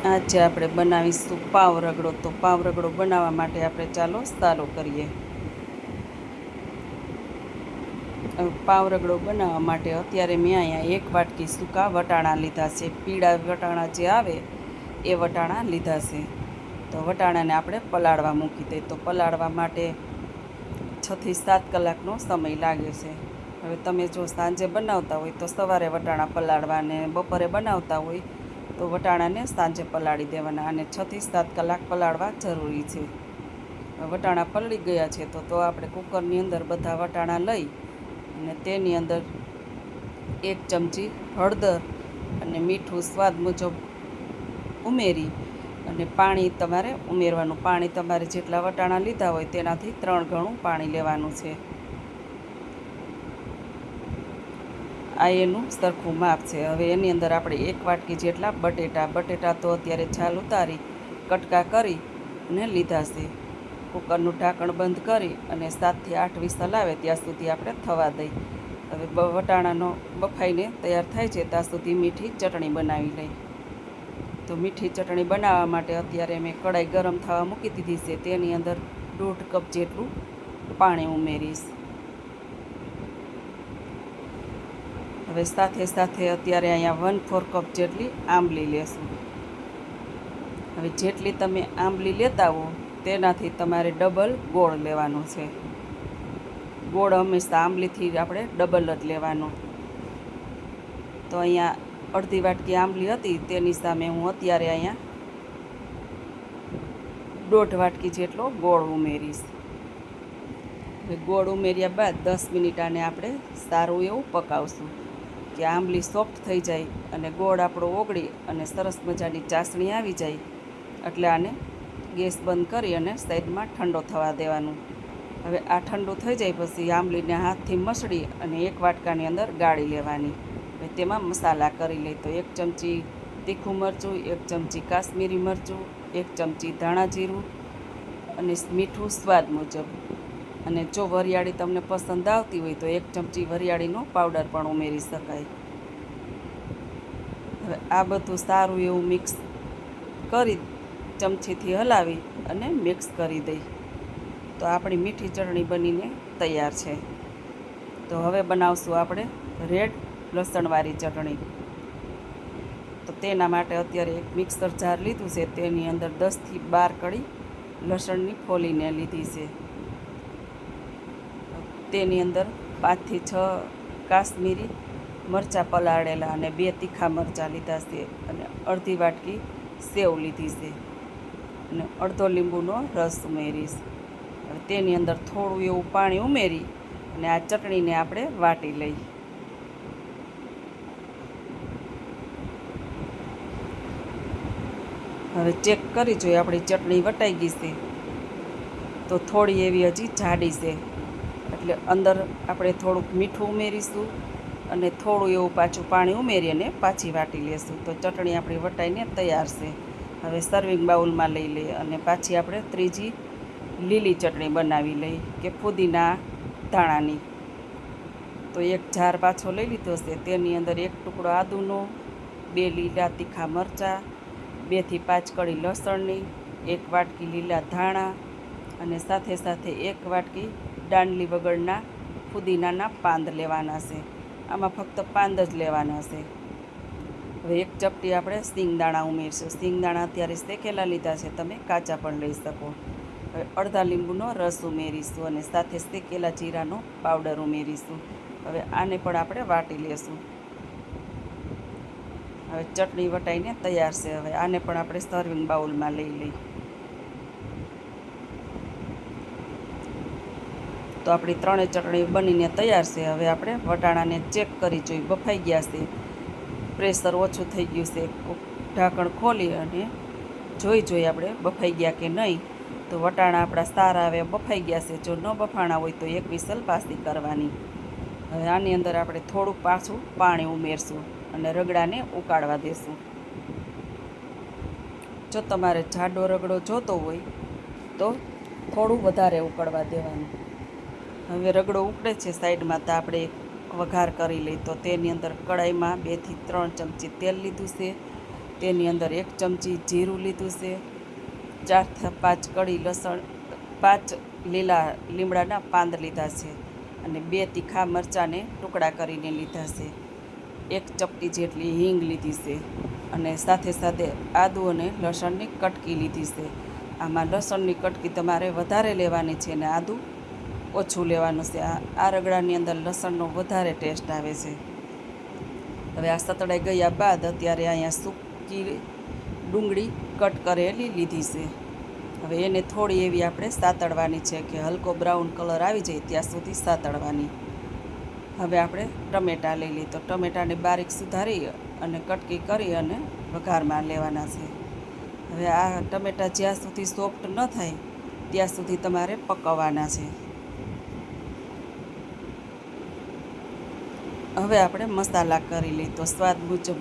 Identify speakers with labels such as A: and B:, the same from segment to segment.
A: આજે આપણે બનાવીશું પાવ રગડો. તો પાવ રગડો બનાવવા માટે આપણે ચાલો ચાલુ કરીએ. પાવ રગડો બનાવવા માટે અત્યારે મેં અહીંયા 1 વાટકી સૂકા વટાણા લીધા છે. પીળા વટાણા જે આવે એ વટાણા લીધા છે. તો વટાણાને આપણે પલાળવા મૂકી દઈએ. તો પલાળવા માટે 6 થી 7 કલાકનો સમય લાગે છે. હવે તમે જો સાંજે બનાવતા હોય તો સવારે વટાણા પલાળવા, અને બપોરે બનાવતા હોય તો વટાણાને સાંજે પલાળી દેવાના, અને 6 થી 7 કલાક પલાળવા જરૂરી છે. વટાણા પલળી ગયા છે તો આપણે કુકરની અંદર બધા વટાણા લઈ અને તેની અંદર 1 ચમચી હળદર અને મીઠું સ્વાદ મુજબ ઉમેરી અને પાણી તમારે ઉમેરવાનું. પાણી તમારે જેટલા વટાણા લીધા હોય તેનાથી 3 ગણું પાણી લેવાનું છે. આ એનું સરખું માપ છે. હવે એની અંદર આપણે 1 વાટકી જેટલા બટેટા તો અત્યારે છાલ ઉતારી કટકા કરી અને લીધા છે. કુકરનું ઢાંકણ બંધ કરી અને 7 થી 8 વિસલ આવે ત્યાં સુધી આપણે થવા દઈ. હવે વટાણાનો બફાઈને તૈયાર થાય છે ત્યાં સુધી મીઠી ચટણી બનાવી લઈ. તો મીઠી ચટણી બનાવવા માટે અત્યારે મેં કઢાઈ ગરમ થવા મૂકી દીધી છે. તેની અંદર 1.5 કપ જેટલું પાણી ઉમેરીશ. હવે સાથે અત્યારે અહીંયા 1/4 કપ જેટલી આંબલી લેશું. હવે જેટલી તમે આંબલી લેતા હો તેનાથી તમારે ડબલ ગોળ લેવાનો છે. ગોળ હંમેશા આંબલીથી આપણે ડબલ જ લેવાનો. તો અહીંયા અડધી વાટકી આંબલી હતી તેની સામે હું અત્યારે અહીંયા 1.5 વાટકી જેટલો ગોળ ઉમેરીશ. ગોળ ઉમેર્યા બાદ 10 મિનિટ આને આપણે સારું એવું પકાવશું કે આંબલી સોફ્ટ થઈ જાય અને ગોળ આપણો ઓગળી અને સરસ મજાની ચાસણી આવી જાય. એટલે આને ગેસ બંધ કરી અને સાઈડમાં ઠંડો થવા દેવાનું. હવે આ ઠંડુ થઈ જાય પછી આંબલીને હાથથી મસળી અને 1 વાટકાની અંદર ગાળી લેવાની. હવે તેમાં મસાલા કરી લઈ. તો 1 ચમચી તીખું મરચું, 1 ચમચી કાશ્મીરી મરચું, 1 ચમચી ધાણા જીરું અને મીઠું સ્વાદ મુજબ. અને જો વરિયાળી તમને પસંદ આવતી હોય તો 1 ચમચી વરિયાળીનો પાવડર પણ ઉમેરી શકાય. હવે આ બધું સારું એવું મિક્સ કરી ચમચીથી હલાવી અને મિક્સ કરી દઈ. તો આપણી મીઠી ચટણી બનીને તૈયાર છે. તો હવે બનાવશું આપણે રેડ લસણવાળી ચટણી. તો તેના માટે અત્યારે એક મિક્સર જાર લીધું છે. તેની અંદર 10 થી 12 કળી લસણની ફોલીને લીધી છે. તેની અંદર 5 થી 6 કાશ્મીરી મરચાં પલાળેલા અને 2 તીખા મરચાં લીધા છે, અને અડધી વાટકી સેવ લીધી છે, અને અડધો લીંબુનો રસ ઉમેરીશ. હવે તેની અંદર થોડું એવું પાણી ઉમેરી અને આ ચટણીને આપણે વાટી લઈ. હવે ચેક કરી જોઈએ આપણી ચટણી વટાઈ ગઈ છે. તો થોડી એવી હજી જાડી છે, એટલે અંદર આપણે થોડુંક મીઠું ઉમેરીશું અને થોડું એવું પાછું પાણી ઉમેરી અને પાછી વાટી લેશું. તો ચટણી આપણી વટાઈને તૈયાર છે. હવે સર્વિંગ બાઉલમાં લઈ લઈએ અને પાછી આપણે ત્રીજી લીલી ચટણી બનાવી લઈ કે ફુદીના ધાણાની. તો 1 જાર પાછો લઈ લીધો છે. તેની અંદર 1 ટુકડો આદુનો, 2 લીલા તીખા મરચાં, 2 થી 5 કળી લસણની, 1 વાટકી લીલા ધાણા અને સાથે 1 વાટકી દાંડલી વગરના ફુદીનાના પાંદ લેવાના છે. આમાં ફક્ત પાંદ જ લેવાના છે. હવે 1 ચપટી આપણે સિંગદાણા ઉમેરશું. સિંગદાણા અત્યારે શેકેલા લીધા છે, તમે કાચા પણ લઈ શકો. હવે અડધા લીંબુનો રસ ઉમેરીશું અને સાથે શેકેલા જીરાનો પાવડર ઉમેરીશું. હવે આને પણ આપણે વાટી લેશું. હવે ચટણી વટાઈને તૈયાર છે. હવે આને પણ આપણે સર્વિંગ બાઉલમાં લઈ લઈ. તો આપણી 3 ચટણી બનીને તૈયાર છે. હવે આપણે વટાણાને ચેક કરી જોઈ બફાઈ ગયા છે, પ્રેશર ઓછું થઈ ગયું છે. ઢાંકણ ખોલી અને જોઈ આપણે બફાઈ ગયા કે નહીં. તો વટાણા આપણા સારા આવે બફાઈ ગયા છે. જો ન બફાણા હોય તો 1 વિસલ પાછી કરવાની. હવે આની અંદર આપણે થોડુંક પાછું પાણી ઉમેરશું અને રગડાને ઉકાળવા દેશું. જો તમારે જાડો રગડો જોતો હોય તો થોડું વધારે ઉકળવા દેવાનું. હવે રગડો ઉકળે છે સાઈડમાં, તો આપણે વઘાર કરી લઈ. તો તેની અંદર કડાઈમાં 2 થી 3 ચમચી તેલ લીધું છે તેની અંદર 1 ચમચી જીરું લીધું છે, 4 થી 5 કળી લસણ, 5 લીલા લીમડાના પાંદ લીધા છે અને 2 તીખા મરચાંને ટુકડા કરીને લીધા છે, 1 ચપટી જેટલી હિંગ લીધી છે અને સાથે સાથે આદુ અને લસણની કટકી લીધી છે. આમાં લસણની કટકી તમારે વધારે લેવાની છે અને આદું ઓછું લેવાનું છે. આ રગડાની અંદર લસણનો વધારે ટેસ્ટ આવે છે. હવે આ સતળાઈ ગયા બાદ અત્યારે અહીંયા સૂકી ડુંગળી કટ કરેલી લીધી છે. હવે એને થોડી એવી આપણે સાતળવાની છે કે હલકો બ્રાઉન કલર આવી જાય ત્યાં સુધી સાતળવાની. હવે આપણે ટમેટાં લઈ લઈએ. તો ટમેટાને બારીક સુધારી અને કટકી કરી અને વઘારમાં લેવાના છે. હવે આ ટમેટાં જ્યાં સુધી સોફ્ટ ન થાય ત્યાં સુધી તમારે પકવવાના છે. હવે આપણે મસાલા કરી લઈએ. તો સ્વાદ મુજબ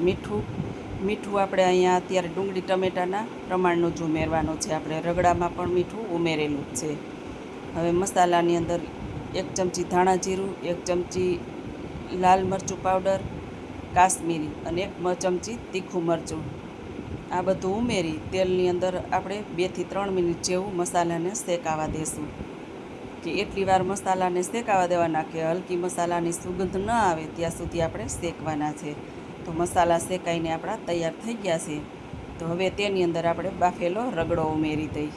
A: મીઠું આપણે અહીંયા અત્યારે ડુંગળી ટમેટાના પ્રમાણનું જ ઉમેરવાનું છે. આપણે રગડામાં પણ મીઠું ઉમેરેલું જ છે. હવે મસાલાની અંદર 1 ચમચી ધાણા જીરું, 1 ચમચી લાલ મરચું પાવડર કાશ્મીરી અને 1 ચમચી તીખું મરચું, આ બધું ઉમેરી તેલની અંદર આપણે 2 થી 3 મિનિટ જેવું મસાલાને શેકાવા દેશું. કે એટલી વાર મસાલાને શેકાવા દેવાના કે હલકી મસાલાની સુગંધ ન આવે ત્યાં સુધી આપણે શેકવાના છે. તો મસાલા શેકાઈને આપણા તૈયાર થઈ ગયા છે. તો હવે તેની અંદર આપણે બાફેલો રગડો ઉમેરી દઈ.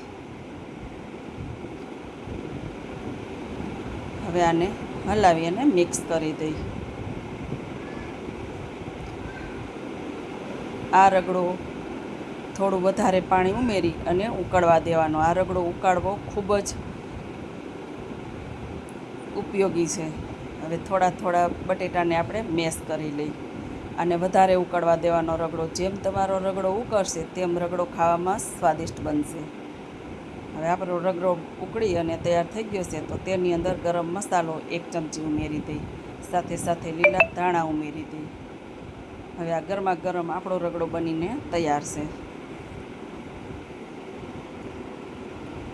A: હવે આને હલાવી અને મિક્સ કરી દઈ. આ રગડો થોડું વધારે પાણી ઉમેરી અને ઉકળવા દેવાનો. આ રગડો ઉકાળવો ખૂબ જ ઉપયોગી છે. હવે થોડા બટેટાને આપણે મેશ કરી લઈ અને વધારે ઉકળવા દેવાનો રગડો. જેમ તમારો રગડો ઉકળશે તેમ રગડો ખાવામાં સ્વાદિષ્ટ બનશે. હવે આપણો રગડો ઉકળી અને તૈયાર થઈ ગયો છે. તો તેની અંદર ગરમ મસાલો 1 ચમચી ઉમેરી દઈ, સાથે સાથે લીલા ધાણા ઉમેરી દઈ. હવે આ ગરમા ગરમ આપણો રગડો બનીને તૈયાર છે.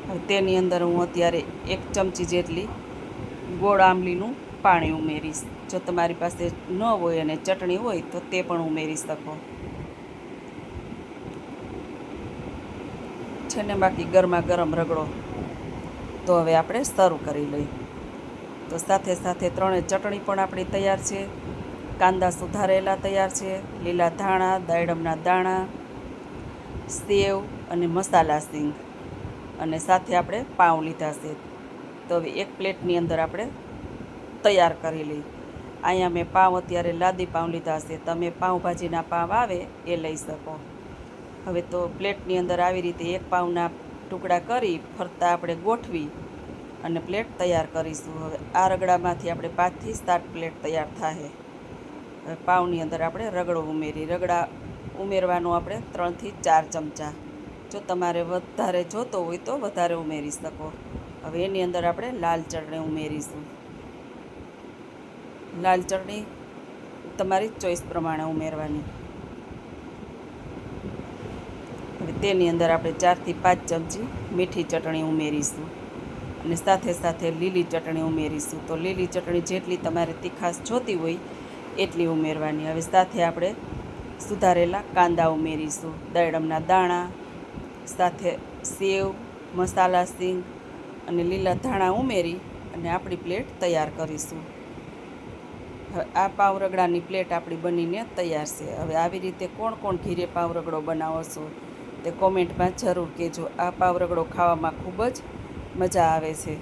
A: હવે તેની અંદર હું અત્યારે 1 ચમચી જેટલી ગોળ આંબલીનું પાણી ઉમેરીશ. જો તમારી પાસે ન હોય અને ચટણી હોય તો તે પણ ઉમેરી શકો છે ને. બાકી ગરમા ગરમ રગડો તો હવે આપણે શરૂ કરી લઈએ. તો સાથે સાથે 3 ચટણી પણ આપણી તૈયાર છે. કાંદા સુધારેલા તૈયાર છે, લીલા ધાણા, દાડમના દાણા, સેવ અને મસાલા સિંગ અને સાથે આપણે પાઉં લીધા છે. તો હવે 1 પ્લેટની અંદર આપણે તૈયાર કરી લઈ. અહીંયા મેં પાઉં અત્યારે લાદી પાઉં લીધા છે. તમે પાઉંભાજીના પાઉં આવે એ લઈ શકો. હવે તો પ્લેટની અંદર આવી રીતે 1 પાઉંના ટુકડા કરી ફરતા આપણે ગોઠવી અને પ્લેટ તૈયાર કરીશું. હવે આ રગડામાંથી આપણે 5 થી 7 પ્લેટ તૈયાર થાય. હવે પાઉંની અંદર આપણે રગડો રગડા ઉમેરવાનું આપણે 3 થી 4 ચમચા. જો તમારે વધારે જોતો હોય તો વધારે ઉમેરી શકો. હવે એની અંદર આપણે લાલ ચટણી ઉમેરીશું. લાલ ચટણી તમારી ચોઈસ પ્રમાણે ઉમેરવાની. હવે તેની અંદર આપણે 4 થી 5 ચમચી મીઠી ચટણી ઉમેરીશું અને સાથે સાથે લીલી ચટણી ઉમેરીશું. તો લીલી ચટણી જેટલી તમારે તીખાશ જોતી હોય એટલી ઉમેરવાની. હવે સાથે આપણે સુધારેલા કાંદા ઉમેરીશું, દાડમના દાણા, સાથે સેવ, મસાલા સિંગ અને લીલા ધાણા ઉમેરી અને આપણી પ્લેટ તૈયાર કરીશું. હવે આ પાવ રગડાની પ્લેટ આપણી બનીને તૈયાર છે. હવે આવી રીતે કોણ ઘીરે પાવ રગડો બનાવો છો તે કોમેન્ટમાં જરૂર કહેજો. આ પાવ રગડો ખાવામાં ખૂબ જ મજા આવે છે.